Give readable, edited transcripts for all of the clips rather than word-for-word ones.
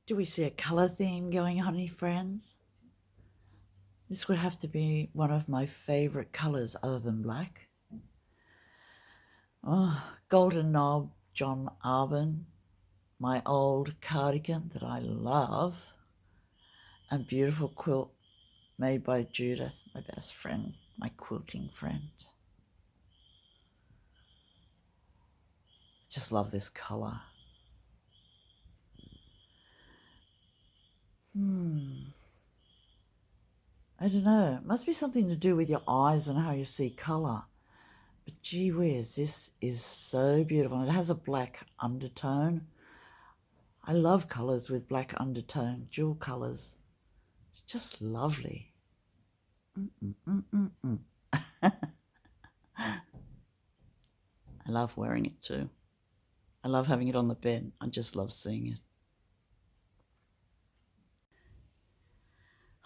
Do we see a colour theme going on, any friends? This would have to be one of my favourite colours other than black. Oh, Golden Knob, John Arbon, my old cardigan that I love, a beautiful quilt made by Judith, my best friend, my quilting friend. Just love this colour. I don't know. It must be something to do with your eyes and how you see colour. But gee whiz, this is so beautiful. It has a black undertone. I love colours with black undertone, jewel colours. It's just lovely. I love wearing it too. I love having it on the bed. I just love seeing it.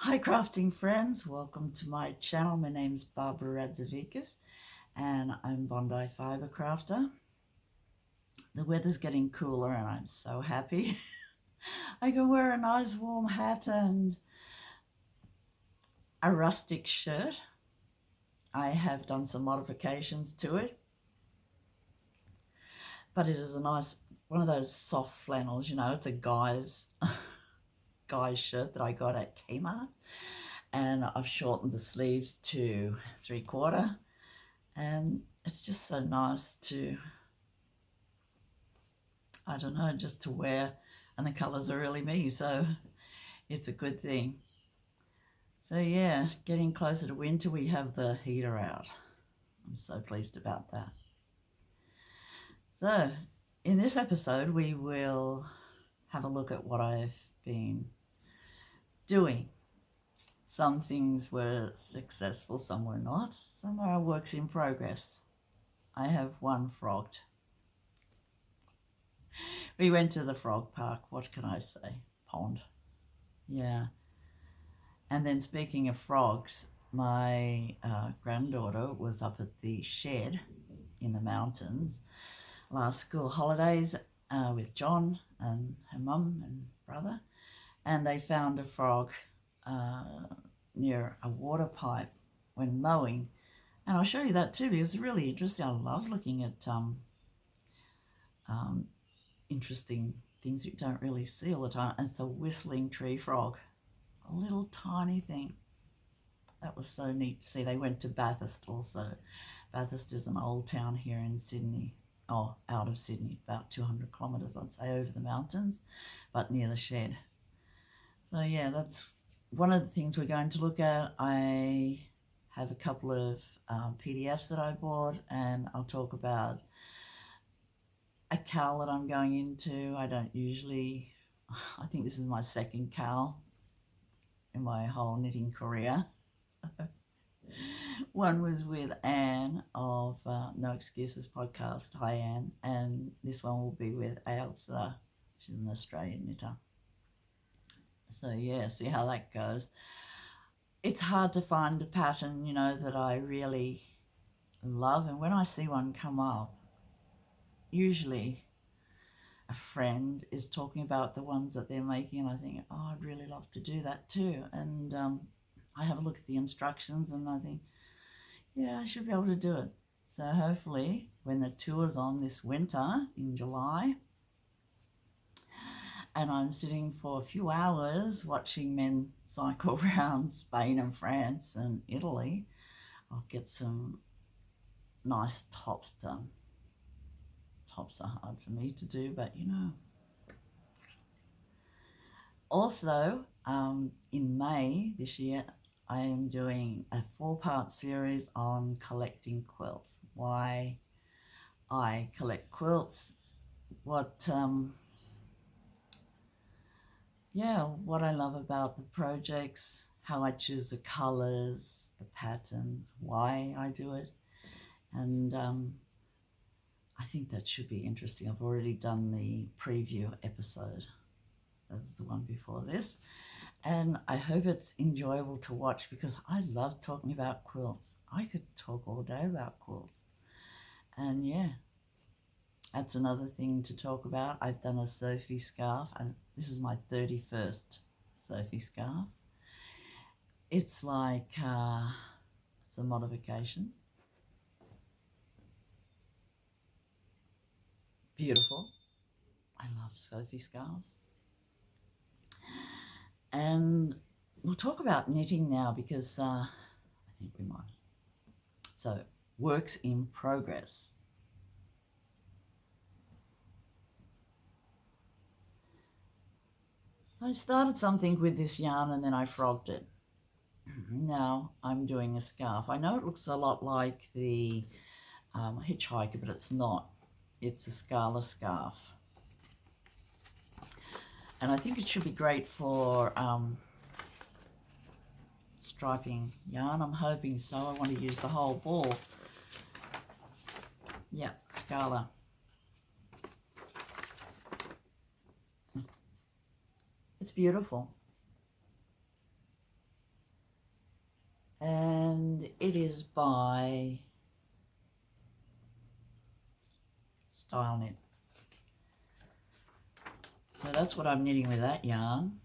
Hi crafting friends, welcome to my channel. My name's Barbara Radzevicius and I'm Bondi Fibre Crafter. The weather's getting cooler and I'm so happy. I can wear a nice warm hat and a rustic shirt. I have done some modifications to it, but it is a nice, one of those soft flannels, you know, it's a guy's shirt that I got at Kmart, and I've shortened the sleeves to 3/4, and it's just so nice to, I don't know, just to wear, and the colours are really me, so it's a good thing. So yeah, getting closer to winter, we have the heater out. I'm so pleased about that. So in this episode, we will have a look at what I've been doing. Some things were successful, some were not. Some are works in progress. I have one frogged. We went to the frog park, what can I say? Pond. Yeah. And then speaking of frogs, my granddaughter was up at the shed in the mountains last school holidays with John and her mum and brother, and they found a frog near a water pipe when mowing. And I'll show you that too, because it's really interesting. I love looking at interesting things you don't really see all the time. And it's a whistling tree frog, a little tiny thing. That was so neat to see. They went to Bathurst also. Bathurst is an old town here in Sydney, or out of Sydney, about 200 kilometres, I'd say, over the mountains, but near the shed. So yeah, that's one of the things we're going to look at. I have a couple of PDFs that I bought, and I'll talk about a cowl that I'm going into. I don't usually, I think this is my second cowl in my whole knitting career. So, one was with Anne of No Excuses podcast. Hi Anne. And this one will be with Ailsa. She's an Australian knitter. So yeah, see how that goes. It's hard to find a pattern, you know, that I really love. And when I see one come up, usually a friend is talking about the ones that they're making, and I think, oh, I'd really love to do that too. And I have a look at the instructions and I think, yeah, I should be able to do it. So hopefully when the tour's on this winter in July, and I'm sitting for a few hours watching men cycle around Spain and France and Italy, I'll get some nice tops done. Tops are hard for me to do, but you know. Also, in May this year, I am doing a 4-part series on collecting quilts. Why I collect quilts, what I love about the projects, how I choose the colors, the patterns, why I do it. And I think that should be interesting. I've already done the preview episode. That's the one before this. And I hope it's enjoyable to watch, because I love talking about quilts. I could talk all day about quilts. And yeah, that's another thing to talk about. I've done a Sophie scarf, and This is my 31st Sophie scarf. It's like it's a modification. Beautiful. I love Sophie scarves. And we'll talk about knitting now because I think we might. So, works in progress. I started something with this yarn and then I frogged it. Now I'm doing a scarf. I know it looks a lot like the hitchhiker, but it's not. It's a Scarla scarf. And I think it should be great for striping yarn. I'm hoping so. I want to use the whole ball. Yeah, Scarla. It's beautiful. And it is by Style Knit. So that's what I'm knitting with that yarn.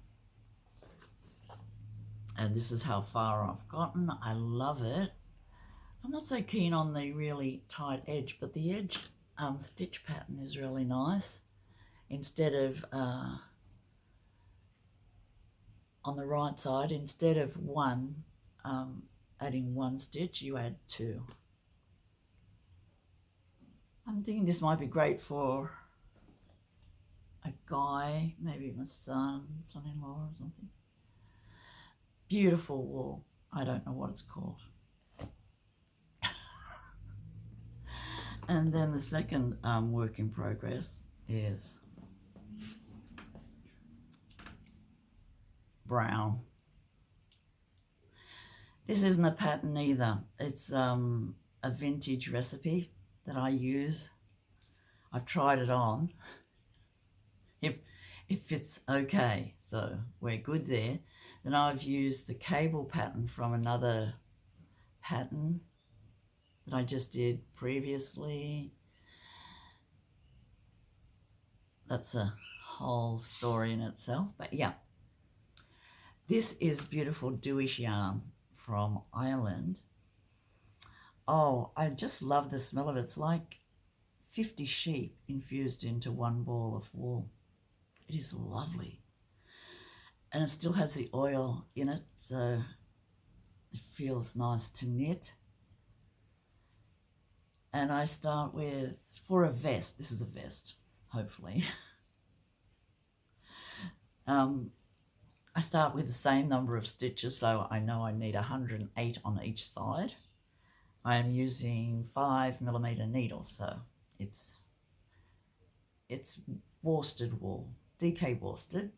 And this is how far I've gotten. I love it. I'm not so keen on the really tight edge, but the edge stitch pattern is really nice. Instead of, on the right side, instead of adding one stitch, you add two. I'm thinking this might be great for a guy, maybe my son-in-law or something. Beautiful wool. I don't know what it's called. And then the second work in progress is brown. This isn't a pattern either. It's a vintage recipe that I use. I've tried it on. It fits okay, so we're good there. Then I've used the cable pattern from another pattern that I just did previously. That's a whole story in itself, but yeah. This is beautiful dewish yarn from Ireland. Oh, I just love the smell of it. It's like 50 sheep infused into one ball of wool. It is lovely. And it still has the oil in it, so it feels nice to knit. And I start with, for a vest, this is a vest, hopefully. I start with the same number of stitches, so I know I need 108 on each side. I am using 5mm needles, so it's worsted wool, DK worsted.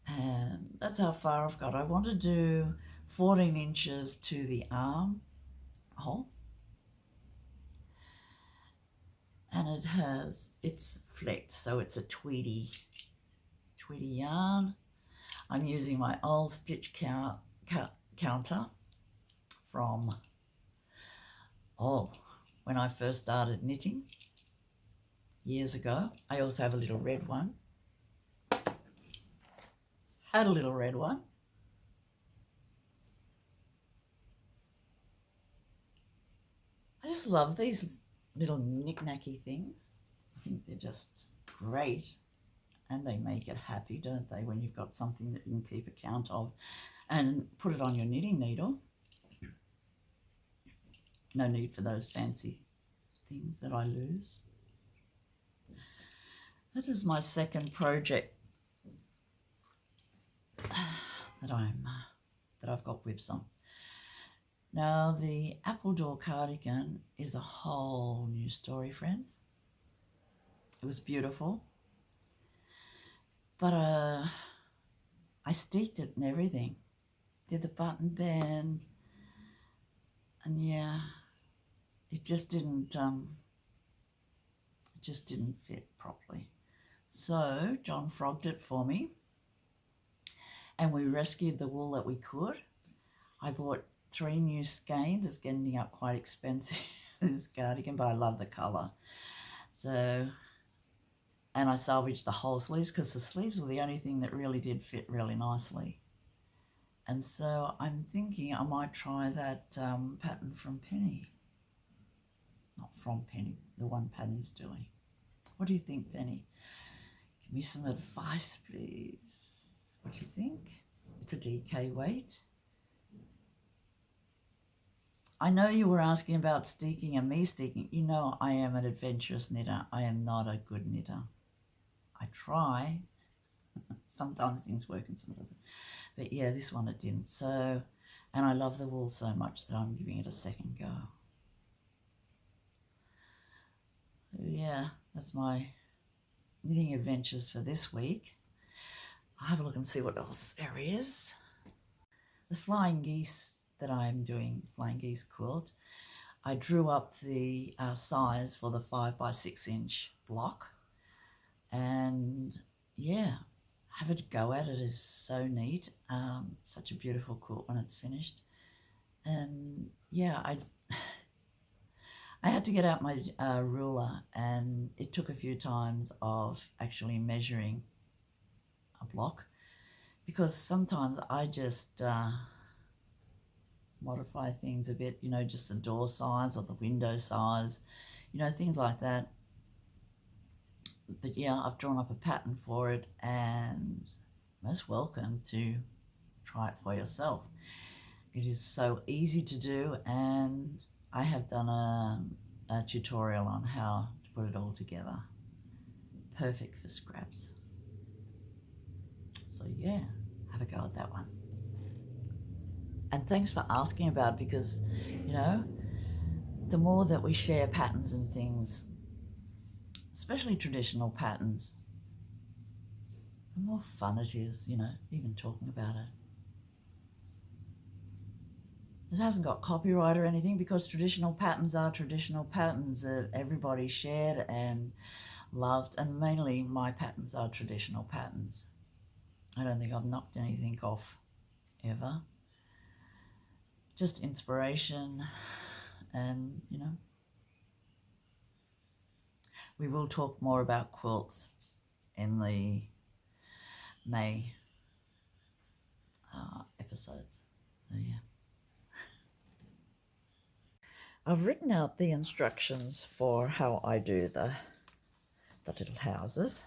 And that's how far I've got. I want to do 14 inches to the arm hole. And it's flecked, so it's a tweedy yarn. I'm using my old stitch counter from, when I first started knitting years ago. I also have a little red one. Had a little red one. I just love these little knick-knacky things. I think they're just great, and they make it happy, don't they, when you've got something that you can keep account of and put it on your knitting needle. No need for those fancy things that I lose. That is my second project that I've got whips on. Now, the apple door cardigan is a whole new story, friends. It was beautiful. But I steeked it and everything. Did the button band. And yeah, it just didn't fit properly. So John frogged it for me. And we rescued the wool that we could. I bought 3 new skeins. It's getting up quite expensive, this cardigan, but I love the colour. So and I salvaged the whole sleeves because the sleeves were the only thing that really did fit really nicely. And so I'm thinking I might try that pattern from Penny. Not from Penny, the one Penny's doing. What do you think, Penny? Give me some advice, please. What do you think? It's a DK weight. I know you were asking about steeking and me steeking. You know I am an adventurous knitter. I am not a good knitter. I try. Sometimes things work and sometimes. But yeah, this one it didn't. So, and I love the wool so much that I'm giving it a second go. Yeah, that's my knitting adventures for this week. I'll have a look and see what else there is. The flying geese that I'm doing, flying geese quilt, I drew up the size for the 5x6 inch block, and yeah, have a go at it. Is so neat. Such a beautiful quilt when it's finished. And yeah, I had to get out my ruler, and it took a few times of actually measuring a block, because sometimes I just modify things a bit, you know, just the door size or the window size, you know, things like that. But yeah, I've drawn up a pattern for it, and most welcome to try it for yourself. It is so easy to do, and I have done a tutorial on how to put it all together. Perfect for scraps. So yeah, have a go at that one. And thanks for asking about it, because, you know, the more that we share patterns and things, especially traditional patterns, the more fun it is, you know, even talking about it. It hasn't got copyright or anything, because traditional patterns are traditional patterns that everybody shared and loved, and mainly my patterns are traditional patterns. I don't think I've knocked anything off ever. Just inspiration, and you know, we will talk more about quilts in the May episodes. So yeah, I've written out the instructions for how I do the little houses.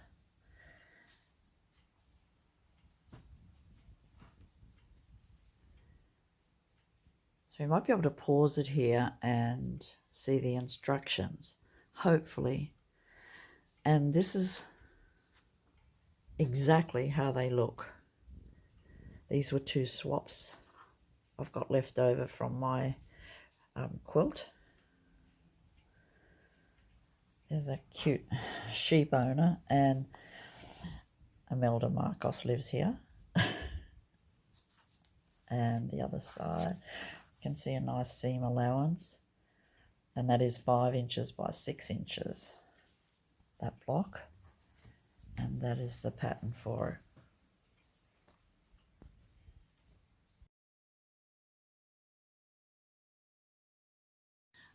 So you might be able to pause it here and see the instructions, hopefully. And this is exactly how they look. These were 2 swaps I've got left over from my quilt. There's a cute sheep owner, and Imelda Marcos lives here. And the other side, you can see a nice seam allowance, and that is 5 inches by 6 inches, that block, and that is the pattern for it.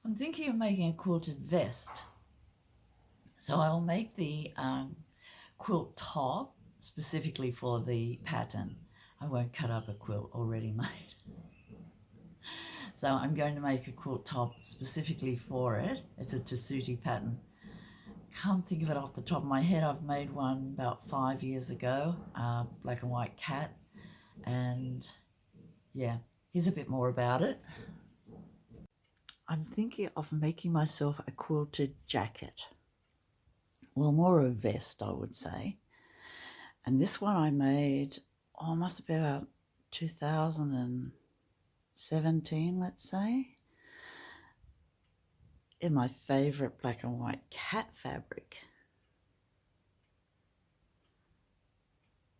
I'm thinking of making a quilted vest, so I'll make the quilt top specifically for the pattern. I won't cut up a quilt already made. So I'm going to make a quilt top specifically for it. It's a tessuti pattern. Can't think of it off the top of my head. I've made one about 5 years ago, black and white cat, and yeah, here's a bit more about it. I'm thinking of making myself a quilted jacket. Well, more a vest, I would say. And this one I made, must have been about 2017, let's say, in my favourite black and white cat fabric.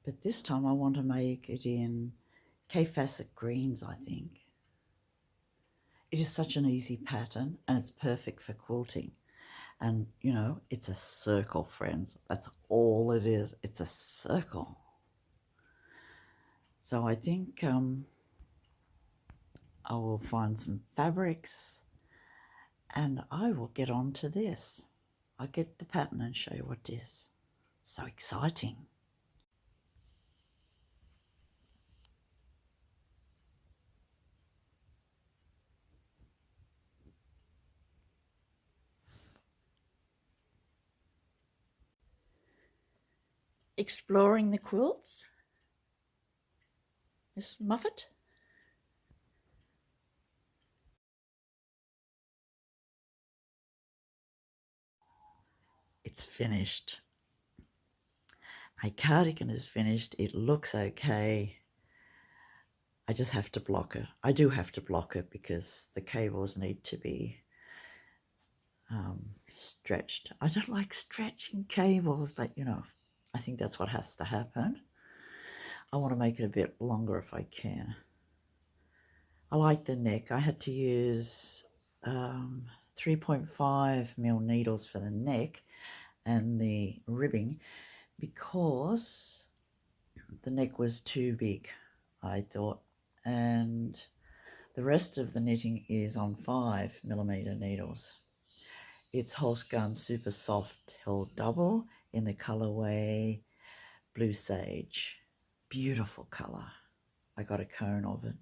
But this time I want to make it in K-facet greens, I think. It is such an easy pattern, and it's perfect for quilting. And, you know, it's a circle, friends. That's all it is. It's a circle. So I think I will find some fabrics, and I will get on to this. I'll get the pattern and show you what it is. So exciting. Exploring the quilts, Miss Muffet. It's finished. My cardigan is finished. It looks okay. I just have to block it. I do have to block it because the cables need to be stretched. I don't like stretching cables, but you know, I think that's what has to happen. I want to make it a bit longer if I can. I like the neck. I had to use 3.5mm needles for the neck and the ribbing because the neck was too big, I thought, and the rest of the knitting is on 5mm needles. It's Holzgarn Super Soft held double in the colorway Blue Sage. Beautiful color. I got a cone of it.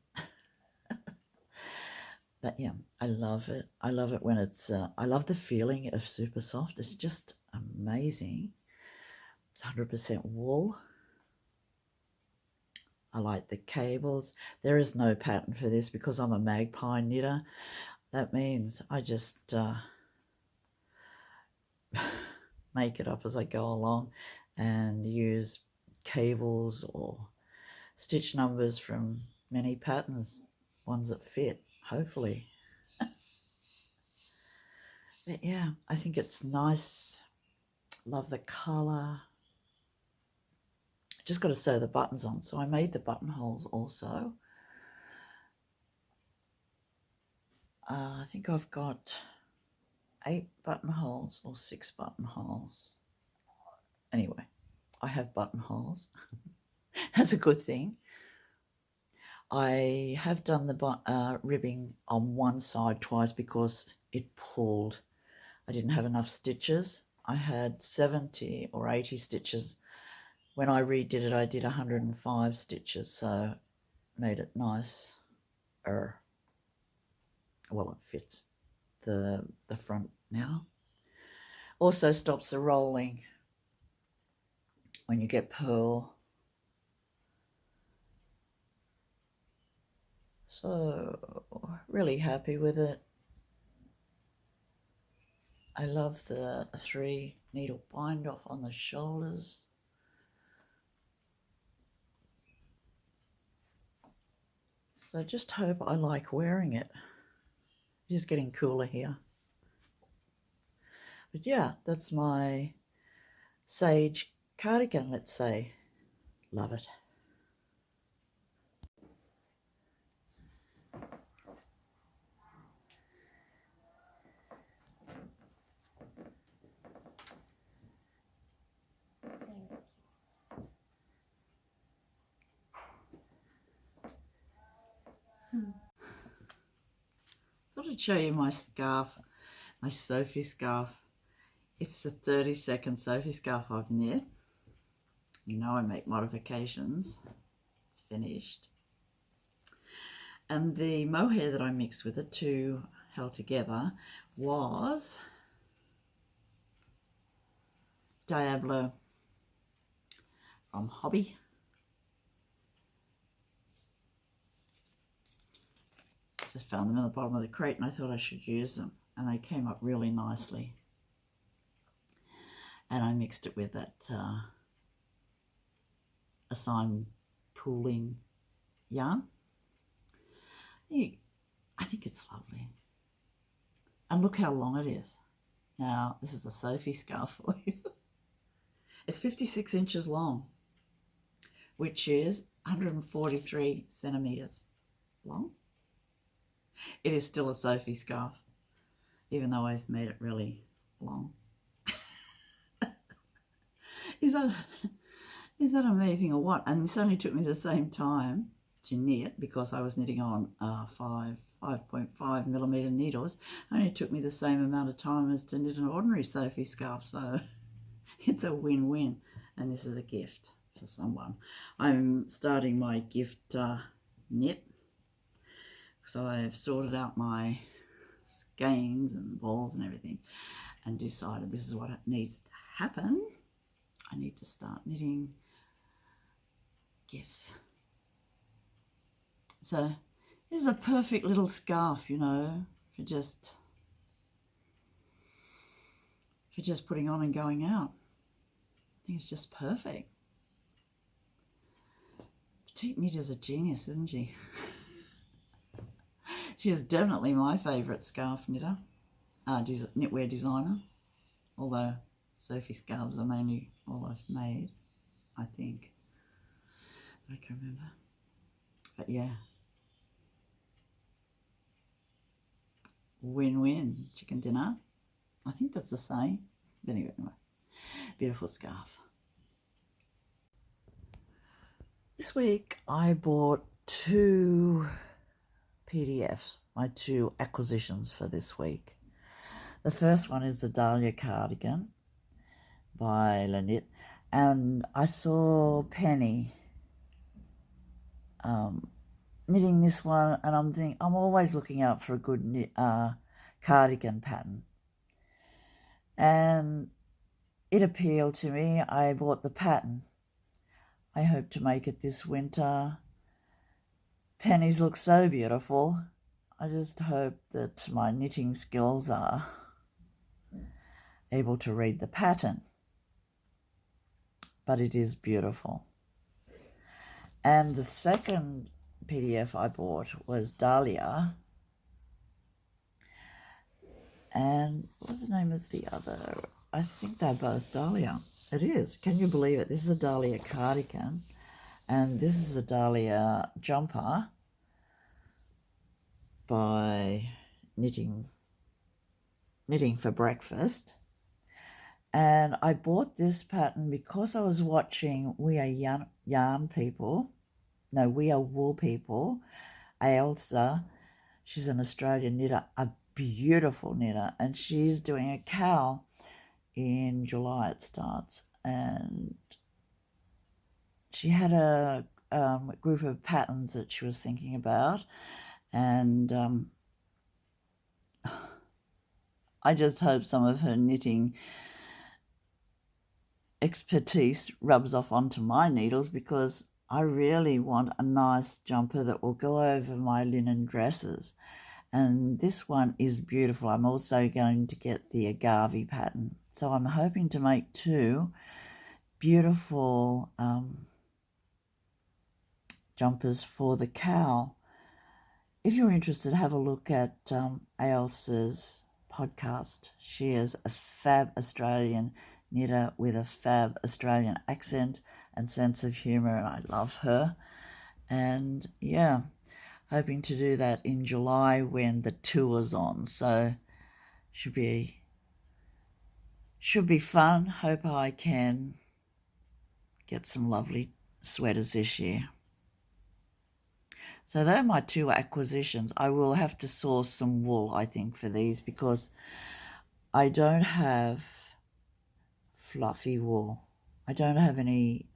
But yeah, I love it. I love it when it's, I love the feeling of Super Soft. It's just amazing. It's 100% wool. I like the cables. There is no pattern for this because I'm a magpie knitter. That means I just make it up as I go along and use cables or stitch numbers from many patterns, ones that fit, hopefully. But yeah, I think it's nice. Love the colour. Just got to sew the buttons on. So I made the buttonholes also. I think I've got 8 buttonholes or 6 buttonholes. Anyway, I have buttonholes. That's a good thing. I have done the ribbing on one side twice because it pulled. I didn't have enough stitches. I had 70 or 80 stitches. When I redid it, I did 105 stitches, so made it nice. Well, it fits the front now. Also stops the rolling when you get purl. So really happy with it. I love the 3 needle bind off on the shoulders. So just hope I like wearing it. It's getting cooler here. But yeah, that's my sage cardigan, let's say. Love it. Thought I'd show you my scarf, my Sophie scarf. It's the 32nd Sophie scarf I've knit. You know I make modifications. It's finished. And the mohair that I mixed with it to held together was Diablo from Hobby. Just found them in the bottom of the crate and I thought I should use them, and they came up really nicely. And I mixed it with that assigned pooling yarn. I think it's lovely. And look how long it is. Now, this is the Sophie scarf for you. It's 56 inches long, which is 143 centimetres long. It is still a Sophie scarf, even though I've made it really long. Is that amazing or what? And this only took me the same time to knit because I was knitting on 5.5mm needles. It only took me the same amount of time as to knit an ordinary Sophie scarf, so it's a win-win. and this is a gift for someone. I'm starting my gift knit, so I've sorted out my skeins and balls and everything and decided this is what needs to happen. I need to start knitting gifts. So this is a perfect little scarf, you know, for just putting on and going out. I think it's just perfect. Petite Knitter's a genius, isn't she? She is definitely my favourite scarf knitter, knitwear designer, although Sophie scarves are mainly all I've made, I think. I can remember. But yeah. Win-win chicken dinner. I think that's the same. But anyway, beautiful scarf. This week I bought 2 PDFs, my 2 acquisitions for this week. The first one is the Dahlia cardigan by Lynette, and I saw Penny knitting this one, and I'm always looking out for a good cardigan pattern, and it appealed to me. I bought the pattern. I hope to make it this winter. Pennies look so beautiful. I just hope that my knitting skills are able to read the pattern. But it is beautiful. And the second PDF I bought was Dahlia. And what was the name of the other? I think they're both Dahlia. It is. Can you believe it? This is a Dahlia cardigan. And this is a Dahlia jumper by Knitting for Breakfast. And I bought this pattern because I was watching We Are Wool People. Ailsa, she's an Australian knitter, a beautiful knitter, and she's doing a cowl in July it starts. And she had a group of patterns that she was thinking about, and I just hope some of her knitting expertise rubs off onto my needles, because I really want a nice jumper that will go over my linen dresses. And this one is beautiful. I'm also going to get the agave pattern. So I'm hoping to make 2 beautiful jumpers for the cowl. If you're interested, have a look at Ailsa's podcast. She is a fab Australian knitter with a fab Australian accent and sense of humour, and I love her. And yeah, hoping to do that in July when the tour's on. So should be fun. Hope I can get some lovely sweaters this year. So they're my 2 acquisitions. I will have to source some wool, I think, for these, because I don't have fluffy wool. I don't have any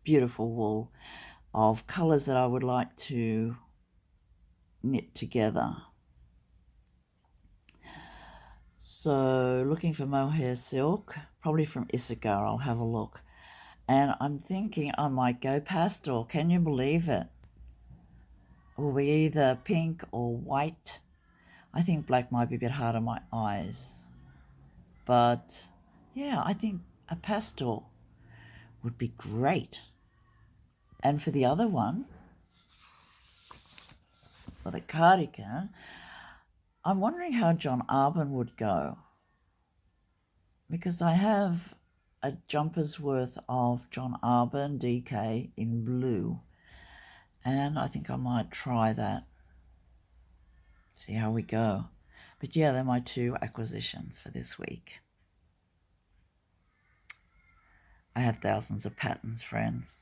beautiful wool of colours that I would like to knit together. So looking for mohair silk, probably from Issachar. I'll have a look. And I'm thinking I might go pastel. Can you believe it? It will be either pink or white. I think black might be a bit hard on my eyes. But yeah, I think a pastel would be great. And for the other one, for the cardigan, I'm wondering how John Arbon would go, because I have a jumper's worth of John Arbon DK in blue, and I think I might try that, see how we go. But yeah, they're my 2 acquisitions for this week. I have thousands of patterns, friends.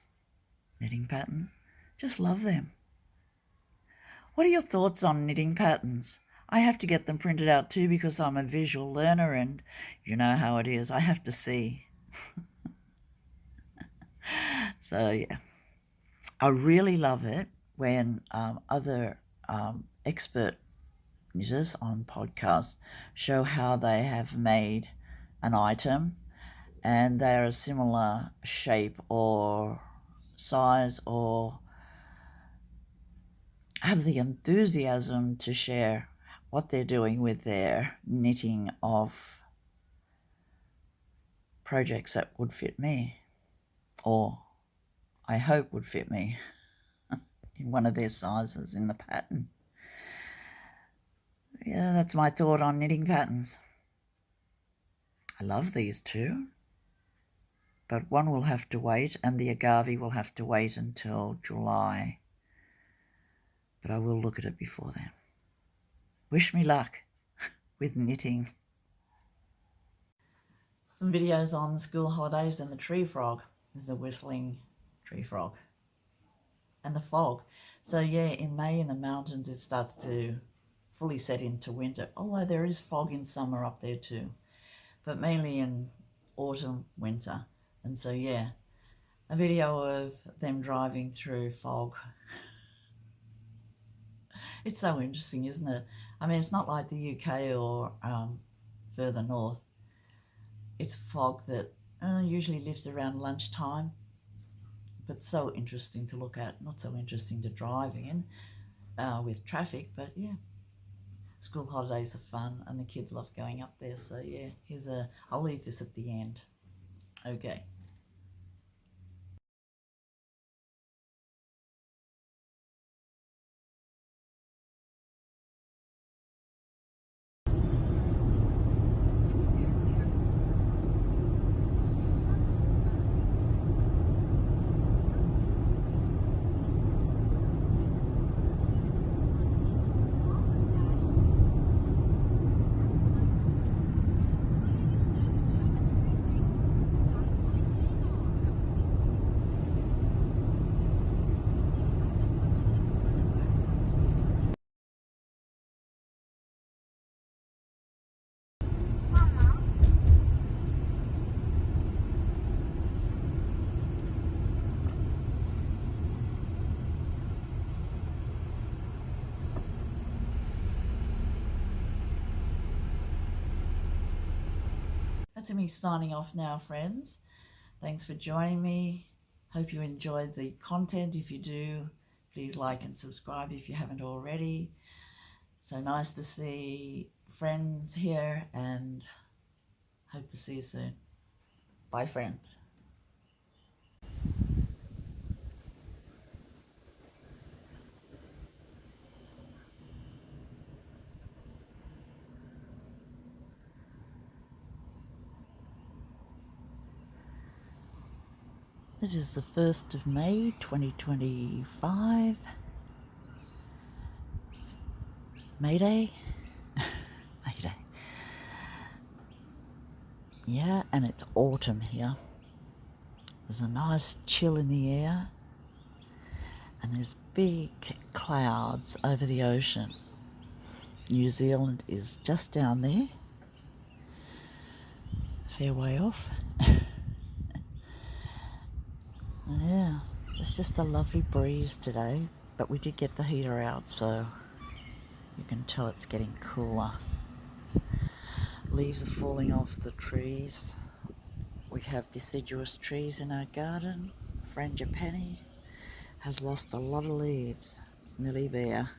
Knitting patterns. Just love them. What are your thoughts on knitting patterns? I have to get them printed out too because I'm a visual learner, and you know how it is. I have to see. So yeah, I really love it when other expert knitters on podcasts show how they have made an item and they're a similar shape or size, or have the enthusiasm to share what they're doing with their knitting of projects that would fit me, or I hope would fit me in one of their sizes in the pattern. Yeah, that's my thought on knitting patterns. I love these two, but one will have to wait, and the agave will have to wait until July. But I will look at it before then. Wish me luck with knitting. Some videos on the school holidays and the tree frog. There's the whistling tree frog. And the fog. So yeah, in May in the mountains it starts to fully set into winter, although there is fog in summer up there too, but mainly in autumn, winter. And so yeah, a video of them driving through fog. It's so interesting, isn't it? I mean, it's not like the UK or further north. It's fog that usually lives around lunchtime, but so interesting to look at. Not so interesting to drive in with traffic, but yeah. School holidays are fun and the kids love going up there. So yeah, I'll leave this at the end. Okay. That's me signing off now, friends. Thanks for joining me. Hope you enjoyed the content. If you do, please like and subscribe if you haven't already. So nice to see friends here, and hope to see you soon. Bye, friends. It is the 1st of May 2025. May Day? May Day. Yeah, and it's autumn here. There's a nice chill in the air, and there's big clouds over the ocean. New Zealand is just down there, a fair way off. Yeah, it's just a lovely breeze today, but we did get the heater out, so you can tell it's getting cooler. Leaves are falling off the trees. We have deciduous trees in our garden. Frangipani has lost a lot of leaves. It's nearly bare.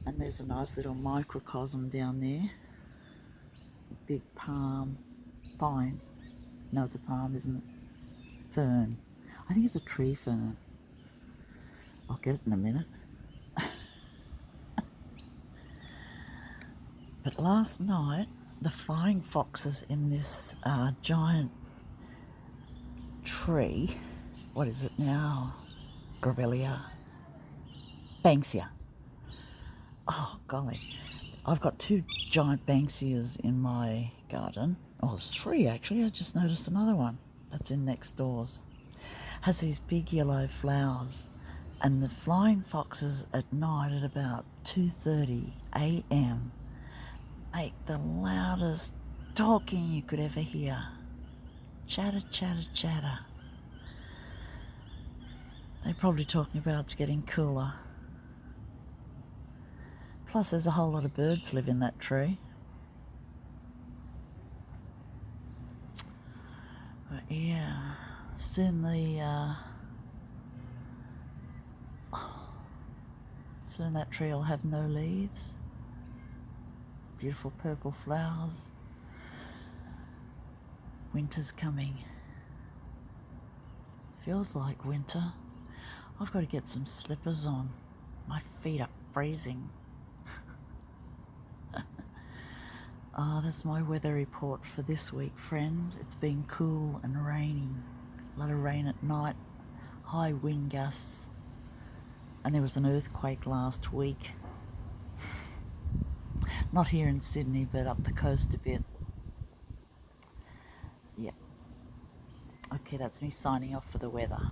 And there's a nice little microcosm down there. Big palm, pine. No, it's a palm, isn't it? Fern. I think it's a tree fern. I'll get it in a minute. But last night, the flying foxes in this giant tree, what is it now? Grevillea? Banksia. Oh, golly. I've got 2 giant Banksias in my garden. Oh, there's 3 actually. I just noticed another one that's in next doors. Has these big yellow flowers, And the flying foxes at night at about 2:30 a.m. make the loudest talking you could ever hear. Chatter, chatter, chatter. They're probably talking about it's getting cooler. Plus there's a whole lot of birds live in that tree. But yeah, soon soon that tree will have no leaves. Beautiful purple flowers. Winter's coming. Feels like winter. I've got to get some slippers on. My feet are freezing. That's my weather report for this week, friends. It's been cool and raining. A lot of rain at night, high wind gusts, and there was an earthquake last week. Not here in Sydney, but up the coast a bit. Yeah. Okay, that's me signing off for the weather.